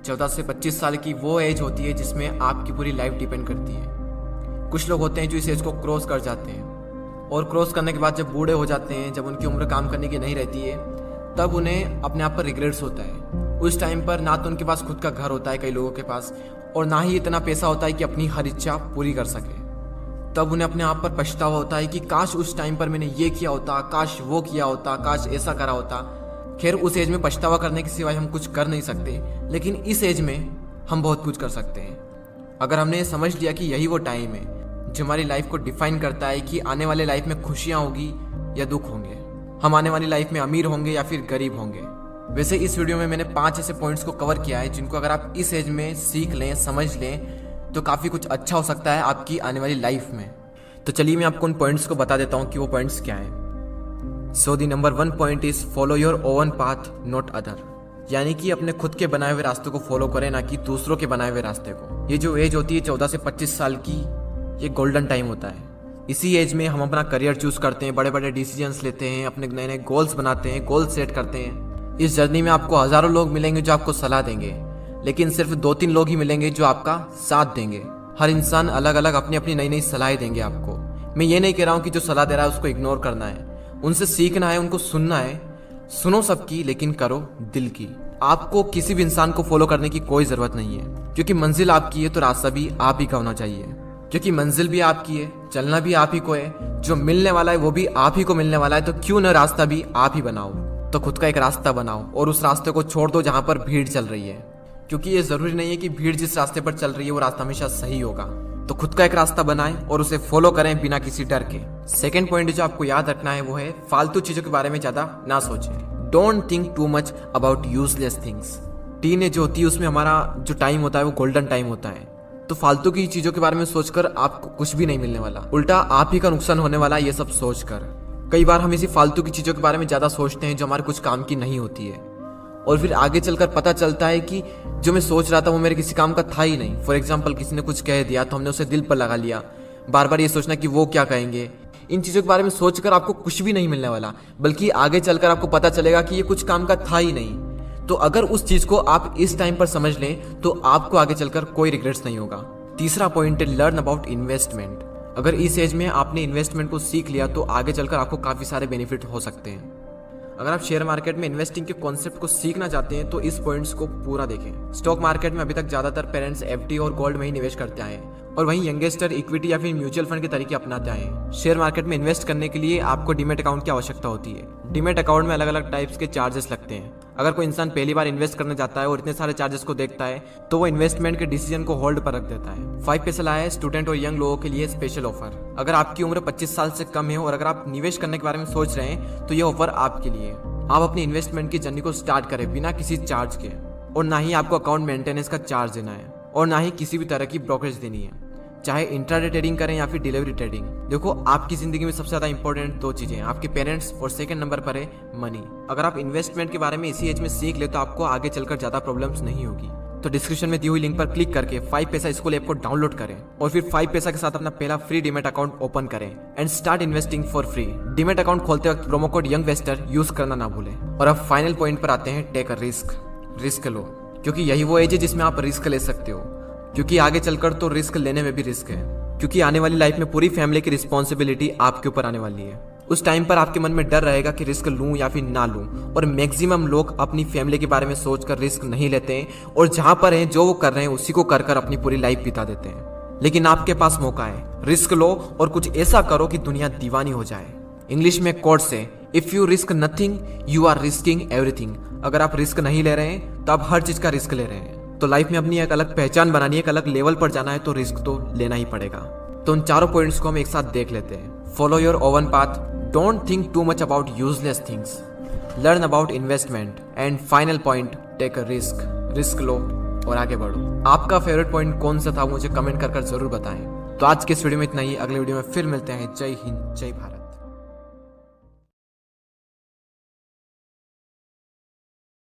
14 से 25 साल की वो एज होती है जिसमें आपकी पूरी लाइफ डिपेंड करती है। कुछ लोग होते हैं जो इस एज को क्रॉस कर जाते हैं और क्रॉस करने के बाद जब बूढ़े हो जाते हैं, जब उनकी उम्र काम करने की नहीं रहती है, तब उन्हें अपने आप पर रिग्रेट्स होता है। उस टाइम पर ना तो उनके पास खुद का घर होता है कई लोगों के पास, और ना ही इतना पैसा होता है कि अपनी हर इच्छा पूरी कर सके। तब उन्हें अपने आप पर पछतावा होता है कि काश उस टाइम पर मैंने ये किया होता, काश वो किया होता, काश ऐसा करा होता। खैर, उस एज में पछतावा करने के सिवाय हम कुछ कर नहीं सकते, लेकिन इस एज में हम बहुत कुछ कर सकते हैं। अगर हमने समझ लिया कि यही वो टाइम है जो हमारी लाइफ को डिफाइन करता है कि आने वाले लाइफ में खुशियाँ होगी या दुख होंगे, हम आने वाली लाइफ में अमीर होंगे या फिर गरीब होंगे। वैसे इस वीडियो में मैंने 5 ऐसे पॉइंट्स को कवर किया है जिनको अगर आप इस एज में सीख लें, समझ लें, तो काफ़ी कुछ अच्छा हो सकता है आपकी आने वाली लाइफ में। तो चलिए मैं आपको उन पॉइंट्स को बता देता हूँ कि वो पॉइंट्स क्या हैं। So the number 1 point is follow your own path not other, यानी कि अपने खुद के बनाए हुए रास्ते को फॉलो करें, ना कि दूसरों के बनाए हुए रास्ते को। ये जो एज होती है 14 से 25 साल की, ये गोल्डन टाइम होता है। इसी एज में हम अपना करियर चूज करते हैं, बड़े बड़े डिसीजंस लेते हैं, अपने नए नए गोल्स बनाते हैं, गोल सेट करते हैं। इस जर्नी में आपको हजारों लोग मिलेंगे जो आपको सलाह देंगे, लेकिन सिर्फ 2-3 लोग ही मिलेंगे जो आपका साथ देंगे। हर इंसान अलग अलग अपनी अपनी नई नई सलाह देंगे आपको। मैं ये नहीं कह रहा हूँ कि जो सलाह दे रहा है उसको इग्नोर करना है, उनसे सीखना है, उनको सुनना है। सुनो सबकी, लेकिन करो दिल की। आपको किसी भी इंसान को फॉलो करने की कोई जरूरत नहीं है, क्योंकि मंजिल आपकी है तो रास्ता भी आप ही का होना चाहिए। क्योंकि मंजिल भी आपकी है, चलना भी आप ही को है, जो मिलने वाला है वो भी आप ही को मिलने वाला है, तो क्यों न रास्ता भी आप ही बनाओ। तो खुद का एक रास्ता बनाओ और उस रास्ते को छोड़ दो जहां पर भीड़ चल रही है, क्योंकि ये जरूरी नहीं है कि भीड़ जिस रास्ते पर चल रही है वो रास्ता हमेशा सही होगा। तो खुद का एक रास्ता बनाएं और उसे फॉलो करें बिना किसी डर के। सेकंड पॉइंट जो आपको याद रखना है वो है फालतू चीजों के बारे में ज्यादा ना सोचें। Don't think too much about useless things. Teenage जो होती है उसमें हमारा जो टाइम होता है वो गोल्डन टाइम होता है, तो फालतू की चीजों के बारे में सोचकर आपको कुछ भी नहीं मिलने वाला, उल्टा आप ही का नुकसान होने वाला है ये सब सोचकर। कई बार हम इसी फालतू की चीजों के बारे में ज्यादा सोचते हैं जो हमारे कुछ काम की नहीं होती है, और फिर आगे चलकर पता चलता है कि जो मैं सोच रहा था वो मेरे किसी काम का था ही नहीं। फॉर एग्जाम्पल, किसी ने कुछ कह दिया तो हमने उसे दिल पर लगा लिया, बार बार ये सोचना कि वो क्या कहेंगे। इन चीजों के बारे में सोचकर आपको कुछ भी नहीं मिलने वाला, बल्कि आगे चलकर आपको पता चलेगा कि ये कुछ काम का था ही नहीं। तो अगर उस चीज को आप इस टाइम पर समझ लें तो आपको आगे चलकर कोई रिग्रेट्स नहीं होगा। तीसरा पॉइंट है लर्न अबाउट इन्वेस्टमेंट। अगर इस एज में आपने इन्वेस्टमेंट को सीख लिया तो आगे चलकर आपको काफी सारे बेनिफिट हो सकते हैं। अगर आप शेयर मार्केट में इन्वेस्टिंग के कॉन्सेप्ट को सीखना चाहते हैं तो इस पॉइंट्स को पूरा देखें। स्टॉक मार्केट में अभी तक ज्यादातर पेरेंट्स एफडी और गोल्ड में ही निवेश करते आए हैं, और वहीं यंगेस्टर इक्विटी या फिर म्यूचुअल फंड के तरीके अपनाते आए हैं। शेयर मार्केट में इन्वेस्ट करने के लिए आपको डीमैट अकाउंट की आवश्यकता होती है। डीमैट अकाउंट में अलग अलग टाइप्स के चार्जेस लगते हैं। अगर कोई इंसान पहली बार इन्वेस्ट करने जाता है और इतने सारे चार्जेस को देखता है तो वो इन्वेस्टमेंट के डिसीजन को होल्ड पर रख देता है। 5 पैसा लाया है स्टूडेंट और यंग लोगों के लिए स्पेशल ऑफर। अगर आपकी उम्र 25 साल से कम है और अगर आप निवेश करने के बारे में सोच रहे हैं तो ये ऑफर आपके लिए। आप अपनी इन्वेस्टमेंट की जर्नी को स्टार्ट करें बिना किसी चार्ज के, और ना ही आपको अकाउंट मेंटेनेंस का चार्ज देना है, और ना ही किसी भी तरह की ब्रोकरेज देनी है, चाहे इंट्राडे ट्रेडिंग करें या फिर डिलीवरी ट्रेडिंग। देखो, आपकी जिंदगी में सबसे ज्यादा इंपॉर्टेंट 2 चीजें हैं, आपके पेरेंट्स, और सेकंड नंबर पर है मनी। अगर आप इन्वेस्टमेंट के बारे में इसी एज में सीख ले तो आपको आगे चलकर ज्यादा प्रॉब्लम्स नहीं होगी। तो डिस्क्रिप्शन में दी हुई लिंक पर क्लिक करके 5 पैसा स्कूल ऐप को डाउनलोड करें और फिर 5 पैसा के साथ अपना पहला फ्री डीमैट अकाउंट ओपन करें and start investing for free. Demat account खोलते वक्त प्रोमो कोड यंगवेस्टर यूज करना ना भूलें। और अब फाइनल पॉइंट पर आते हैं, टेक अ रिस्क। रिस्क लो, क्योंकि यही वो एज है जिसमें आप रिस्क ले सकते हो, क्योंकि आगे चलकर तो रिस्क लेने में भी रिस्क है, क्योंकि आने वाली लाइफ में पूरी फैमिली की रिस्पॉन्सिबिलिटी आपके ऊपर आने वाली है। उस टाइम पर आपके मन में डर रहेगा कि रिस्क लूं या फिर ना लूं, और मैक्सिमम लोग अपनी फैमिली के बारे में सोचकर रिस्क नहीं लेते हैं, और जहां पर हैं जो वो कर रहे हैं उसी को कर कर अपनी पूरी लाइफ बिता देते हैं। लेकिन आपके पास मौका है, रिस्क लो और कुछ ऐसा करो कि दुनिया दीवानी हो जाए। इंग्लिश में कोट से, if you risk nothing you are risking everything. अगर आप रिस्क नहीं ले रहे हैं तो आप हर चीज का रिस्क ले रहे हैं। तो लाइफ में अपनी एक अलग पहचान बनानी है, एक अलग लेवल पर जाना है, तो रिस्क तो लेना ही पड़ेगा। तो उन चारों पॉइंट्स को हम एक साथ देख लेते हैं। Follow your own path, don't think too much about useless things, learn about investment, and final point, take a risk. Risk लो और आगे बढ़ो। आपका फेवरेट पॉइंट कौन सा था मुझे कमेंट कर जरूर बताएं। तो आज के इस वीडियो में इतना ही, अगले वीडियो में फिर मिलते हैं। जय हिंद, जय भारत।